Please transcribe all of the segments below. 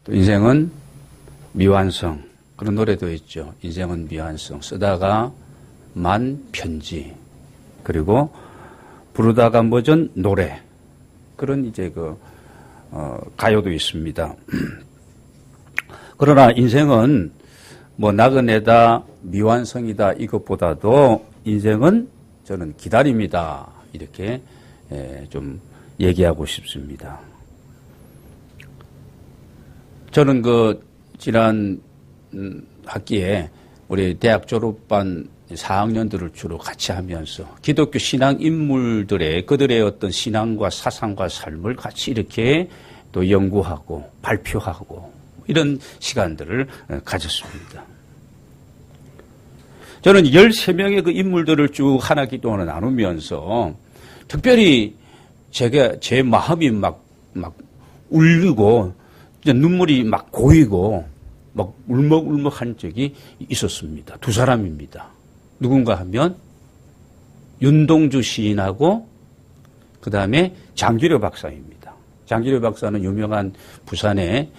또 인생은 미완성. 그런 노래도 있죠. 인생은 미완성. 쓰다가 만 편지. 그리고 부르다가 멎은 노래. 그런 이제 가요도 있습니다. 그러나 인생은 뭐 나그네다, 미완성이다 이것보다도 인생은 저는 기다림이다. 이렇게 좀 얘기하고 싶습니다. 저는 지난 학기에 우리 대학 졸업반 4학년들을 주로 같이 하면서 기독교 신앙 인물들의 그들의 어떤 신앙과 사상과 삶을 같이 이렇게 또 연구하고 발표하고 이런 시간들을 가졌습니다. 저는 13명의 그 인물들을 쭉 하나 기도하나 나누면서 특별히 제 마음이 막 울리고 눈물이 막 고이고 막 울먹울먹한 적이 있었습니다. 두 사람입니다. 누군가 하면 윤동주 시인하고 그 다음에 장기료 박사입니다. 장기료 박사는 유명한 부산의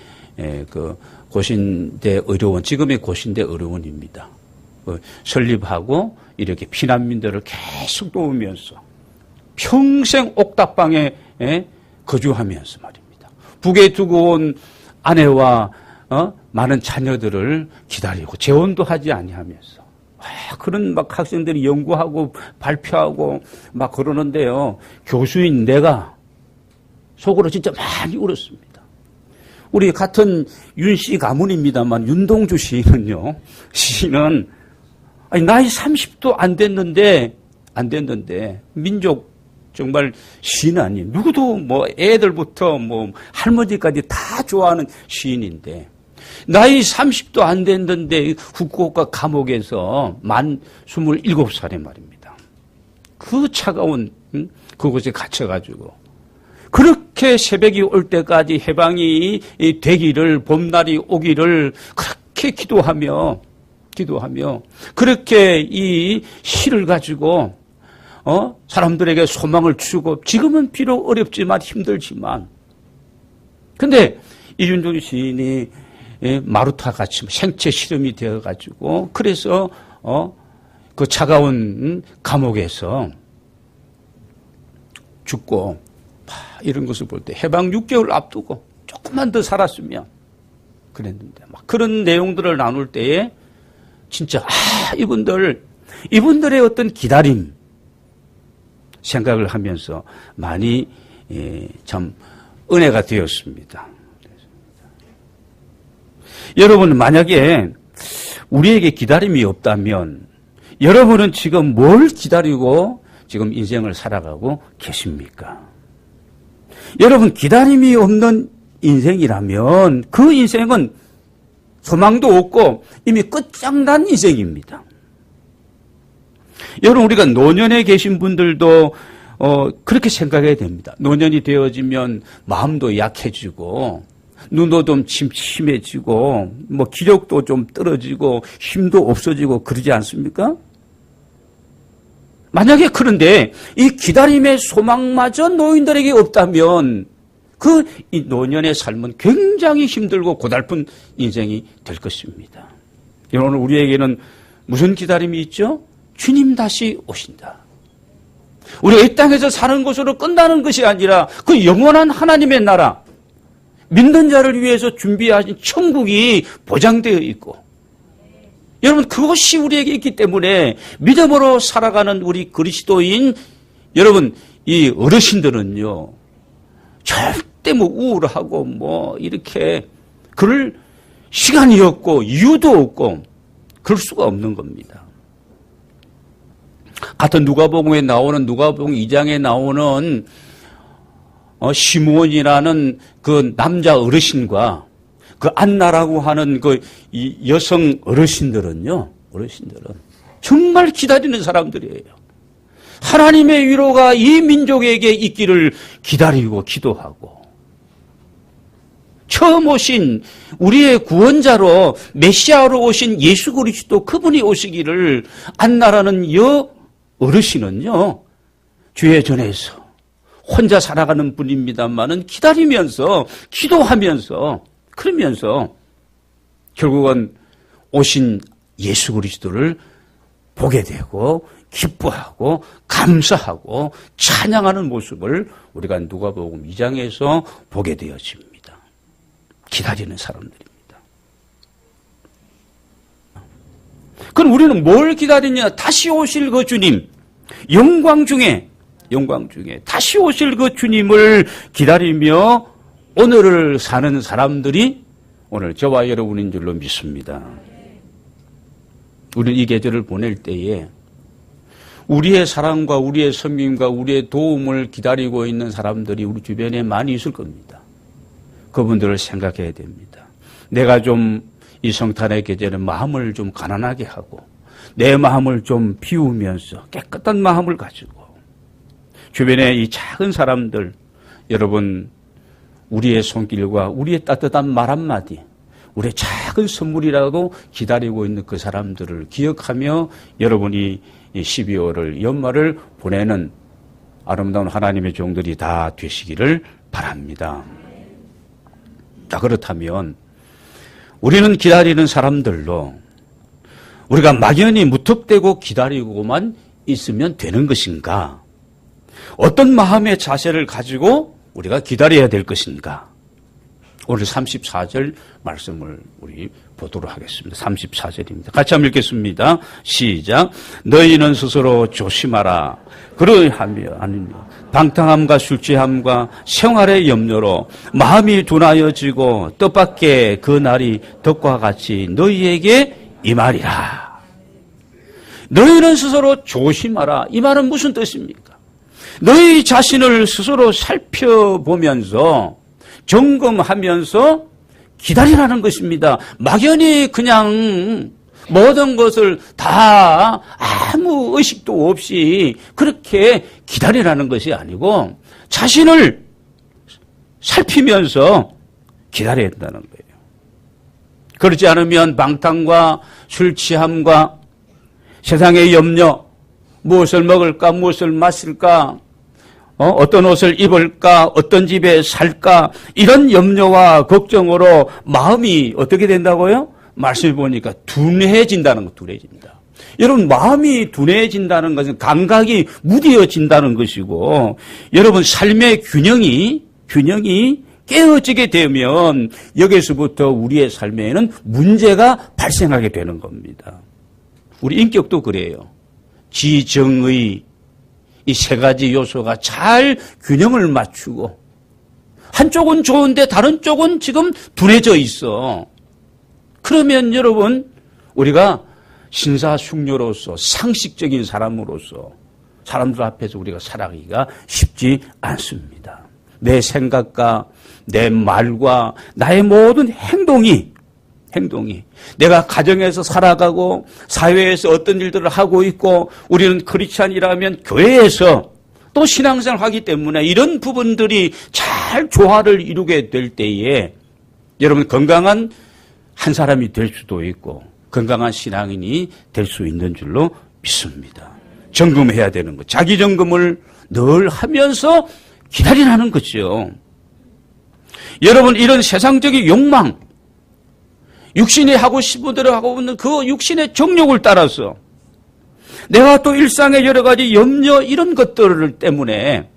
고신대 의료원, 지금의 고신대 의료원입니다. 설립하고 이렇게 피난민들을 계속 도우면서 평생 옥탑방에 거주하면서 말입니다. 북에 두고 온 아내와 많은 자녀들을 기다리고 재혼도 하지 아니하면서 그런 막 학생들이 연구하고 발표하고 막 그러는데요. 교수인 내가 속으로 진짜 많이 울었습니다. 우리 같은 윤씨 가문입니다만 윤동주 시인은요. 시인은 나이 30도 안 됐는데 민족 정말 시인 아니에요. 누구도 뭐 애들부터 뭐 할머니까지 다 좋아하는 시인인데 나이 30도 안 됐는데 후쿠오카 감옥에서 만 27살에 말입니다. 그 차가운 그곳에 갇혀가지고 그렇게 새벽이 올 때까지 해방이 되기를 봄날이 오기를 그렇게 기도하며 그렇게 이 시를 가지고 사람들에게 소망을 주고 지금은 비록 어렵지만 힘들지만 근데 이윤종 시인이 마루타 같이 생체 실험이 되어가지고 그래서 그 차가운 감옥에서 죽고 이런 것을 볼 때 해방 6개월 앞두고 조금만 더 살았으면 그랬는데 막 그런 내용들을 나눌 때에 진짜 이분들의 어떤 기다림 생각을 하면서 많이 참 은혜가 되었습니다. 여러분 만약에 우리에게 기다림이 없다면 여러분은 지금 뭘 기다리고 지금 인생을 살아가고 계십니까? 여러분 기다림이 없는 인생이라면 그 인생은 소망도 없고 이미 끝장난 인생입니다. 여러분 우리가 노년에 계신 분들도 그렇게 생각해야 됩니다. 노년이 되어지면 마음도 약해지고 눈도 좀 침침해지고 뭐 기력도 좀 떨어지고 힘도 없어지고 그러지 않습니까? 만약에 그런데 이 기다림의 소망마저 노인들에게 없다면 이 노년의 삶은 굉장히 힘들고 고달픈 인생이 될 것입니다. 오늘 우리에게는 무슨 기다림이 있죠? 주님 다시 오신다. 우리가 이 땅에서 사는 것으로 끝나는 것이 아니라 그 영원한 하나님의 나라, 믿는 자를 위해서 준비하신 천국이 보장되어 있고 여러분 그것이 우리에게 있기 때문에 믿음으로 살아가는 우리 그리스도인 여러분 이 어르신들은요 절대 뭐 우울하고 뭐 이렇게 그럴 시간이 없고 이유도 없고 그럴 수가 없는 겁니다. 같은 누가복음에 나오는 누가복음 2장에 나오는 시므온이라는 그 남자 어르신과 그 안나라고 하는 그 여성 어르신들은 정말 기다리는 사람들이에요. 하나님의 위로가 이 민족에게 있기를 기다리고 기도하고 처음 오신 우리의 구원자로 메시아로 오신 예수 그리스도 그분이 오시기를 안나라는 어르신은요 주의 전에서 혼자 살아가는 분입니다만은 기다리면서 기도하면서 그러면서 결국은 오신 예수 그리스도를 보게 되고 기뻐하고 감사하고 찬양하는 모습을 우리가 누가복음 2장에서 보게 되어집니다. 기다리는 사람들입니다. 그럼 우리는 뭘 기다리냐? 다시 오실 그 주님, 영광 중에 다시 오실 그 주님을 기다리며 오늘을 사는 사람들이 오늘 저와 여러분인 줄로 믿습니다. 우리는 이 계절을 보낼 때에 우리의 사랑과 우리의 섬김과 우리의 도움을 기다리고 있는 사람들이 우리 주변에 많이 있을 겁니다. 그분들을 생각해야 됩니다. 내가 좀 이 성탄의 계절에 마음을 좀 가난하게 하고 내 마음을 좀 비우면서 깨끗한 마음을 가지고 주변에 이 작은 사람들, 여러분 우리의 손길과 우리의 따뜻한 말 한마디, 우리의 작은 선물이라도 기다리고 있는 그 사람들을 기억하며 여러분이 12월을 연말을 보내는 아름다운 하나님의 종들이 다 되시기를 바랍니다. 자, 그렇다면 우리는 기다리는 사람들로 우리가 막연히 무턱대고 기다리고만 있으면 되는 것인가? 어떤 마음의 자세를 가지고 우리가 기다려야 될 것인가? 오늘 34절 말씀을 우리 보도록 하겠습니다. 34절입니다. 같이 한번 읽겠습니다. 시작. 너희는 스스로 조심하라. 그러하며 방탕함과 술 취함과 생활의 염려로 마음이 둔하여지고 뜻밖의 그 날이 덕과 같이 너희에게 임하리라. 너희는 스스로 조심하라. 이 말은 무슨 뜻입니까? 너희 자신을 스스로 살펴보면서 점검하면서 기다리라는 것입니다. 막연히 그냥 모든 것을 다 아무 의식도 없이 그렇게 기다리라는 것이 아니고 자신을 살피면서 기다려야 된다는 거예요. 그렇지 않으면 방탕과 술 취함과 세상의 염려, 무엇을 먹을까, 무엇을 마실까, 어떤 옷을 입을까, 어떤 집에 살까, 이런 염려와 걱정으로 마음이 어떻게 된다고요? 말씀해 보니까 둔해진다는 것, 둔해진다. 여러분, 마음이 둔해진다는 것은 감각이 무뎌진다는 것이고, 여러분, 삶의 균형이 깨어지게 되면 여기서부터 우리의 삶에는 문제가 발생하게 되는 겁니다. 우리 인격도 그래요. 지정의 이 세 가지 요소가 잘 균형을 맞추고 한쪽은 좋은데 다른 쪽은 지금 둔해져 있어. 그러면 여러분 우리가 신사숙녀로서 상식적인 사람으로서 사람들 앞에서 우리가 살아가기가 쉽지 않습니다. 내 생각과 내 말과 나의 모든 행동이 내가 가정에서 살아가고 사회에서 어떤 일들을 하고 있고 우리는 크리스찬이라면 교회에서 또 신앙생활을 하기 때문에 이런 부분들이 잘 조화를 이루게 될 때에 여러분 건강한 한 사람이 될 수도 있고 건강한 신앙인이 될 수 있는 줄로 믿습니다. 점검해야 되는 것. 자기 점검을 늘 하면서 기다리라는 거죠. 여러분 이런 세상적인 욕망 육신이 하고 싶은 대로 하고 있는 그 육신의 정욕을 따라서 내가 또 일상의 여러 가지 염려 이런 것들 때문에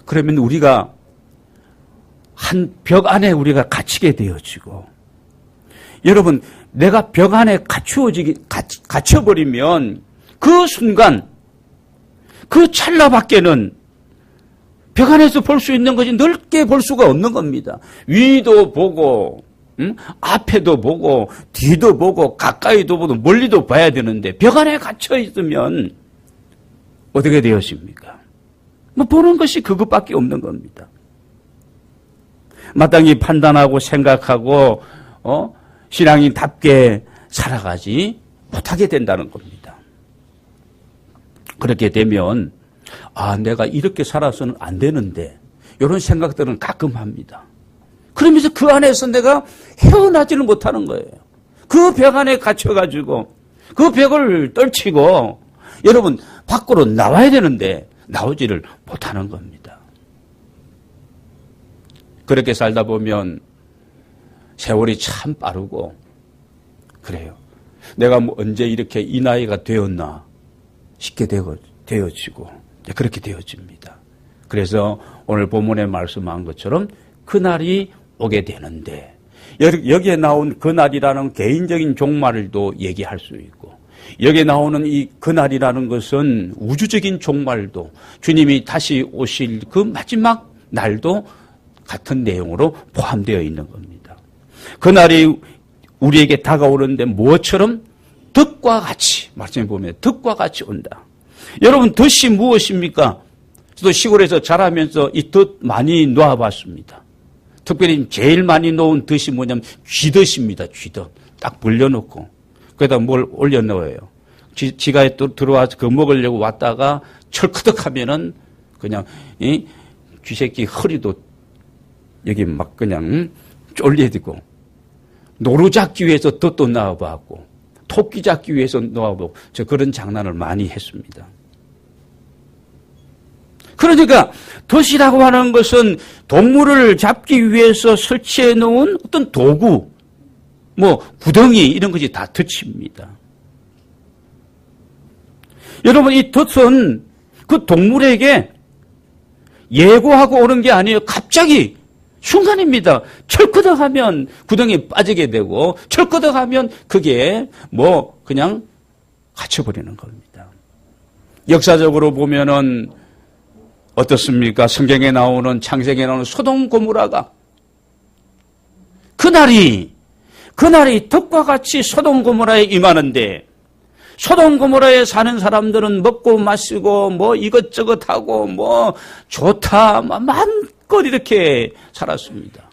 그러면 우리가 한 벽 안에 우리가 갇히게 되어지고 여러분 내가 벽 안에 갇혀버리면 그 순간 그 찰나밖에는 벽 안에서 볼 수 있는 것이 넓게 볼 수가 없는 겁니다. 위도 보고 앞에도 보고 뒤도 보고 가까이도 보고 멀리도 봐야 되는데 벽 안에 갇혀 있으면 어떻게 되었습니까? 뭐 보는 것이 그것밖에 없는 겁니다. 마땅히 판단하고 생각하고 신앙인답게 살아가지 못하게 된다는 겁니다. 그렇게 되면 내가 이렇게 살아서는 안 되는데 이런 생각들은 가끔 합니다. 그러면서 그 안에서 내가 헤어나지를 못하는 거예요. 그 벽 안에 갇혀가지고 그 벽을 떨치고 여러분 밖으로 나와야 되는데 나오지를 못하는 겁니다. 그렇게 살다 보면 세월이 참 빠르고 그래요. 내가 뭐 언제 이렇게 이 나이가 되었나 쉽게 되어지고 그렇게 되어집니다. 그래서 오늘 본문에 말씀한 것처럼 그날이 오게 되는데 여기에 나온 그날이라는 개인적인 종말도 얘기할 수 있고 여기에 나오는 이 그날이라는 것은 우주적인 종말도 주님이 다시 오실 그 마지막 날도 같은 내용으로 포함되어 있는 겁니다. 그날이 우리에게 다가오는데 무엇처럼 덫과 같이 말씀해 보면 덫과 같이 온다. 여러분 덫이 무엇입니까? 저도 시골에서 자라면서 이 덫 많이 놓아봤습니다. 특별히 제일 많이 놓은 덫이 뭐냐면 쥐덫입니다. 쥐덫. 딱 벌려놓고 거기다 뭘 올려놓아요. 지가 또 들어와서 그 먹으려고 왔다가 철크덕하면은 그냥 이 쥐새끼 허리도 여기 막 그냥 쫄려지고 노루 잡기 위해서 덫도 나와봤고 토끼 잡기 위해서 놓아보고 저 그런 장난을 많이 했습니다. 그러니까 덫이라고 하는 것은 동물을 잡기 위해서 설치해 놓은 어떤 도구, 뭐 구덩이 이런 것이 다 덫입니다. 여러분 이 덫은 그 동물에게 예고하고 오는 게 아니에요. 갑자기 순간입니다. 철커덕하면 구덩이에 빠지게 되고 철커덕하면 그게 뭐 그냥 갇혀버리는 겁니다. 역사적으로 보면은 어떻습니까? 성경에 나오는 창세기에 나오는 소돔 고모라가 그날이 덫과 같이 소돔 고모라에 임하는데 소돔 고모라에 사는 사람들은 먹고 마시고 뭐 이것저것 하고 뭐 좋다 마음껏 이렇게 살았습니다.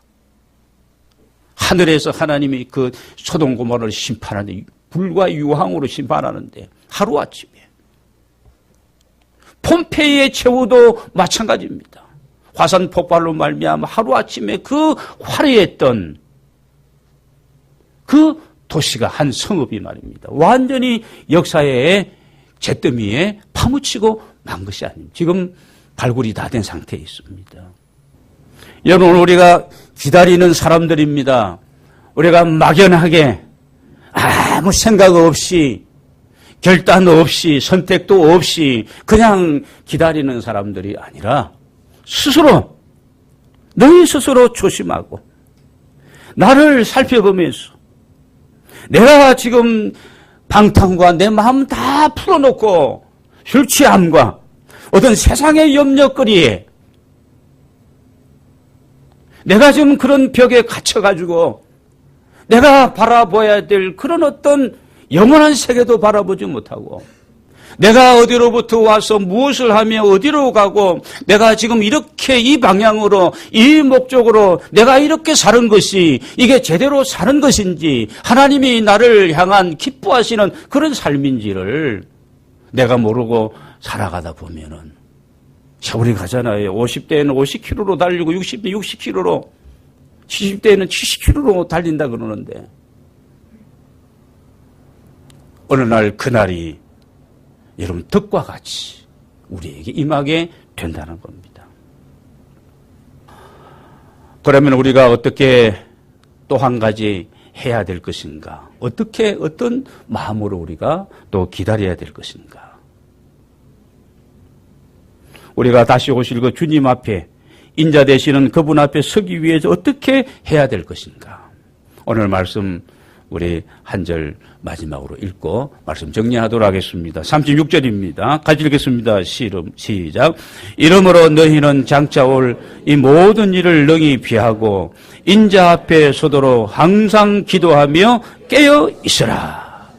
하늘에서 하나님이 그 소돔 고모라를 심판하는데 불과 유황으로 심판하는데 하루아침에 폼페이의 최후도 마찬가지입니다. 화산 폭발로 말미암아 하루아침에 그 화려했던 그 도시가 한 성읍이 말입니다. 완전히 역사의 잿더미에 파묻히고 만 것이 아닙니다. 지금 발굴이 다 된 상태에 있습니다. 여러분 우리가 기다리는 사람들입니다. 우리가 막연하게 아무 생각 없이 결단 없이 선택도 없이 그냥 기다리는 사람들이 아니라 스스로 너희 스스로 조심하고 나를 살펴보면서 내가 지금 방탕과 내 마음 다 풀어놓고 술 취함과 어떤 세상의 염려거리에 내가 지금 그런 벽에 갇혀가지고 내가 바라봐야 될 그런 어떤 영원한 세계도 바라보지 못하고 내가 어디로부터 와서 무엇을 하며 어디로 가고 내가 지금 이렇게 이 방향으로 이 목적으로 내가 이렇게 사는 것이 이게 제대로 사는 것인지 하나님이 나를 향한 기뻐하시는 그런 삶인지를 내가 모르고 살아가다 보면은 세월이 가잖아요. 50대에는 50km로 달리고 60대 60km로 70대에는 70km로 달린다 그러는데 어느 날 그날이 여러분 덫과 같이 우리에게 임하게 된다는 겁니다. 그러면 우리가 어떻게 또 한 가지 해야 될 것인가? 어떻게 어떤 마음으로 우리가 또 기다려야 될 것인가? 우리가 다시 오실 그 주님 앞에 인자 되시는 그분 앞에 서기 위해서 어떻게 해야 될 것인가? 오늘 말씀 우리 한 절 마지막으로 읽고 말씀 정리하도록 하겠습니다. 36절입니다. 같이 읽겠습니다. 시작. 이러므로 너희는 장차 올 이 모든 일을 능히 피하고 인자 앞에 서도록 항상 기도하며 깨어 있으라.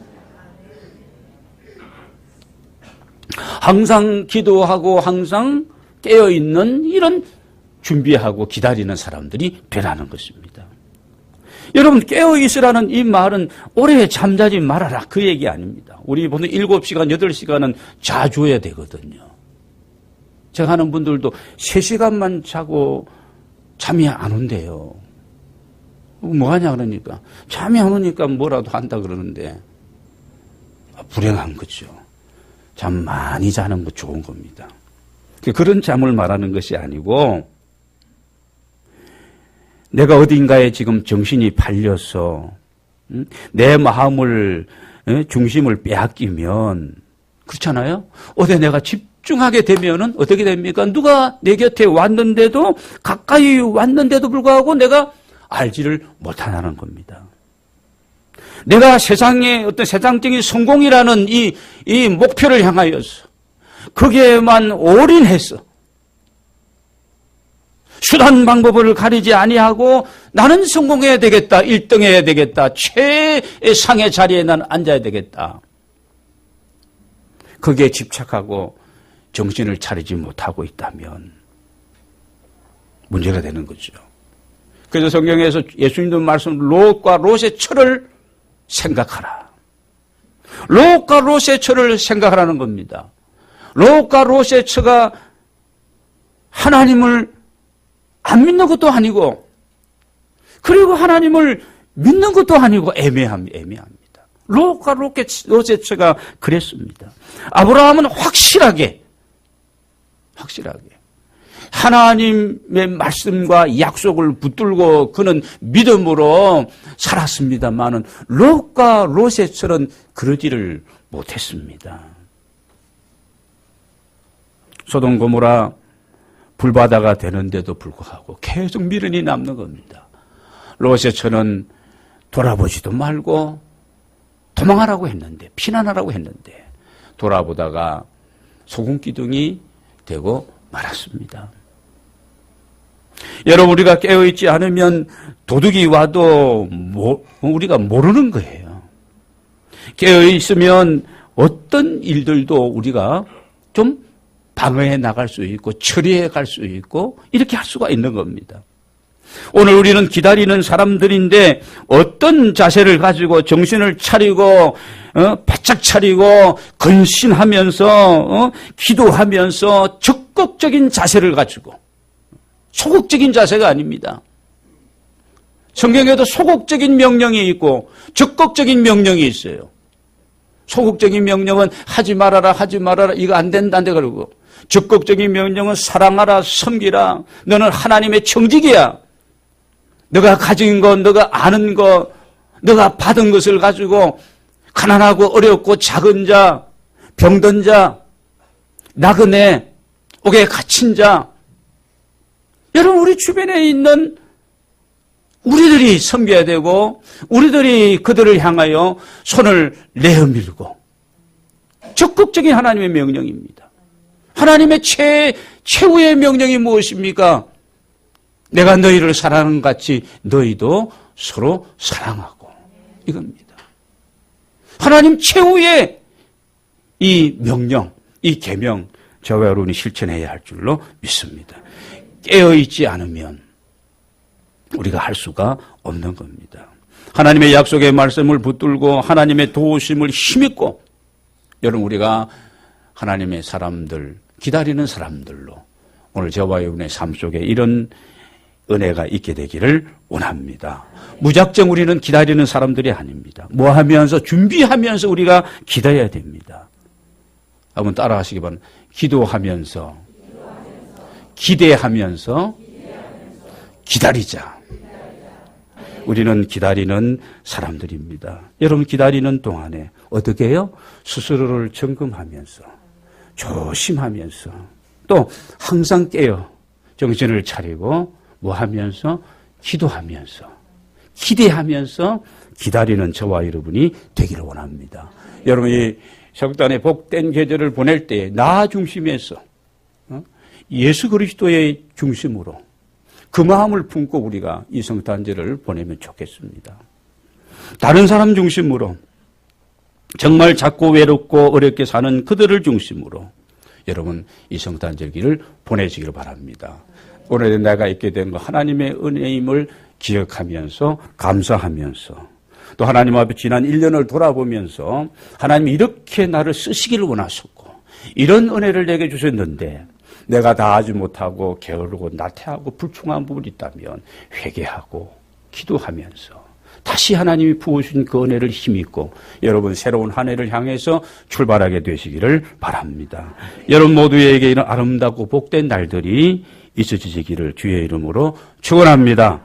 항상 기도하고 항상 깨어 있는 이런 준비하고 기다리는 사람들이 되라는 것입니다. 여러분 깨어있으라는 이 말은 오래 잠자지 말아라 그 얘기 아닙니다. 우리 보통 7시간, 8시간은 자줘야 되거든요. 제가 하는 분들도 3시간만 자고 잠이 안 온대요. 뭐하냐 그러니까 잠이 안 오니까 뭐라도 한다 그러는데 불행한 거죠. 잠 많이 자는 거 좋은 겁니다. 그런 잠을 말하는 것이 아니고 내가 어딘가에 지금 정신이 팔려서 내 마음을 중심을 빼앗기면 그렇잖아요. 어디 내가 집중하게 되면은 어떻게 됩니까? 누가 내 곁에 왔는데도 가까이 왔는데도 불구하고 내가 알지를 못하는 겁니다. 내가 세상의 어떤 세상적인 성공이라는 이 목표를 향하여서 거기에만 올인해서 수단 방법을 가리지 아니하고 나는 성공해야 되겠다, 1등해야 되겠다, 최상의 자리에 나는 앉아야 되겠다. 거기에 집착하고 정신을 차리지 못하고 있다면 문제가 되는 거죠. 그래서 성경에서 예수님도 말씀, 롯과 롯의 처를 생각하라. 롯과 롯의 처를 생각하라는 겁니다. 롯과 롯의 처가 하나님을 안 믿는 것도 아니고 그리고 하나님을 믿는 것도 아니고 애매합니다. 롯과 롯의 처가 그랬습니다. 아브라함은 확실하게 하나님의 말씀과 약속을 붙들고 그는 믿음으로 살았습니다마는 롯과 롯의 처는 그러지를 못했습니다. 소돔 고모라 불바다가 되는데도 불구하고 계속 미련이 남는 겁니다. 롯의 처는 돌아보지도 말고 도망하라고 했는데, 피난하라고 했는데 돌아보다가 소금기둥이 되고 말았습니다. 여러분, 우리가 깨어있지 않으면 도둑이 와도 우리가 모르는 거예요. 깨어있으면 어떤 일들도 우리가 좀 방어해 나갈 수 있고 처리해 갈 수 있고 이렇게 할 수가 있는 겁니다. 오늘 우리는 기다리는 사람들인데 어떤 자세를 가지고 정신을 차리고 바짝 차리고 근신하면서 기도하면서 적극적인 자세를 가지고 소극적인 자세가 아닙니다. 성경에도 소극적인 명령이 있고 적극적인 명령이 있어요. 소극적인 명령은 하지 말아라 이거 안 된다 그러고 적극적인 명령은 사랑하라 섬기라 너는 하나님의 청직이야. 너가 가진 것, 너가 아는 것, 너가 받은 것을 가지고 가난하고 어렵고 작은 자, 병든 자, 나그네, 옥에 갇힌 자, 여러분 우리 주변에 있는 우리들이 섬겨야 되고 우리들이 그들을 향하여 손을 내어밀고 적극적인 하나님의 명령입니다. 하나님의 최후의 명령이 무엇입니까? 내가 너희를 사랑하는 것 같이 너희도 서로 사랑하고 이겁니다. 하나님 최후의 이 명령, 이 계명 저와 여러분이 실천해야 할 줄로 믿습니다. 깨어있지 않으면 우리가 할 수가 없는 겁니다. 하나님의 약속의 말씀을 붙들고 하나님의 도우심을 힘입고 여러분 우리가 하나님의 사람들, 기다리는 사람들로 오늘 저와 여러분의 삶 속에 이런 은혜가 있게 되기를 원합니다. 무작정 우리는 기다리는 사람들이 아닙니다. 뭐 하면서 준비하면서 우리가 기다려야 됩니다. 한번 따라 하시기 바랍니다. 기도하면서 기대하면서 기다리자. 우리는 기다리는 사람들입니다. 여러분 기다리는 동안에 어떻게 해요? 스스로를 점검하면서 조심하면서 또 항상 깨어 정신을 차리고 뭐 하면서 기도하면서 기대하면서 기다리는 저와 여러분이 되기를 원합니다. 여러분이 석단의 복된 계절을 보낼 때 나 중심에서 예수 그리스도의 중심으로 그 마음을 품고 우리가 이 성탄절을 보내면 좋겠습니다. 다른 사람 중심으로 정말 작고 외롭고 어렵게 사는 그들을 중심으로 여러분 이 성탄절기를 보내시기를 바랍니다. 오늘의 내가 있게 된 거 하나님의 은혜임을 기억하면서 감사하면서 또 하나님 앞에 지난 1년을 돌아보면서 하나님이 이렇게 나를 쓰시기를 원하셨고 이런 은혜를 내게 주셨는데 내가 다 하지 못하고 게으르고 나태하고 불충한 부분이 있다면 회개하고 기도하면서 다시 하나님이 부어주신 그 은혜를 힘입고 여러분 새로운 한 해를 향해서 출발하게 되시기를 바랍니다. 여러분 모두에게 이런 아름답고 복된 날들이 있어지기를 주의 이름으로 축원합니다.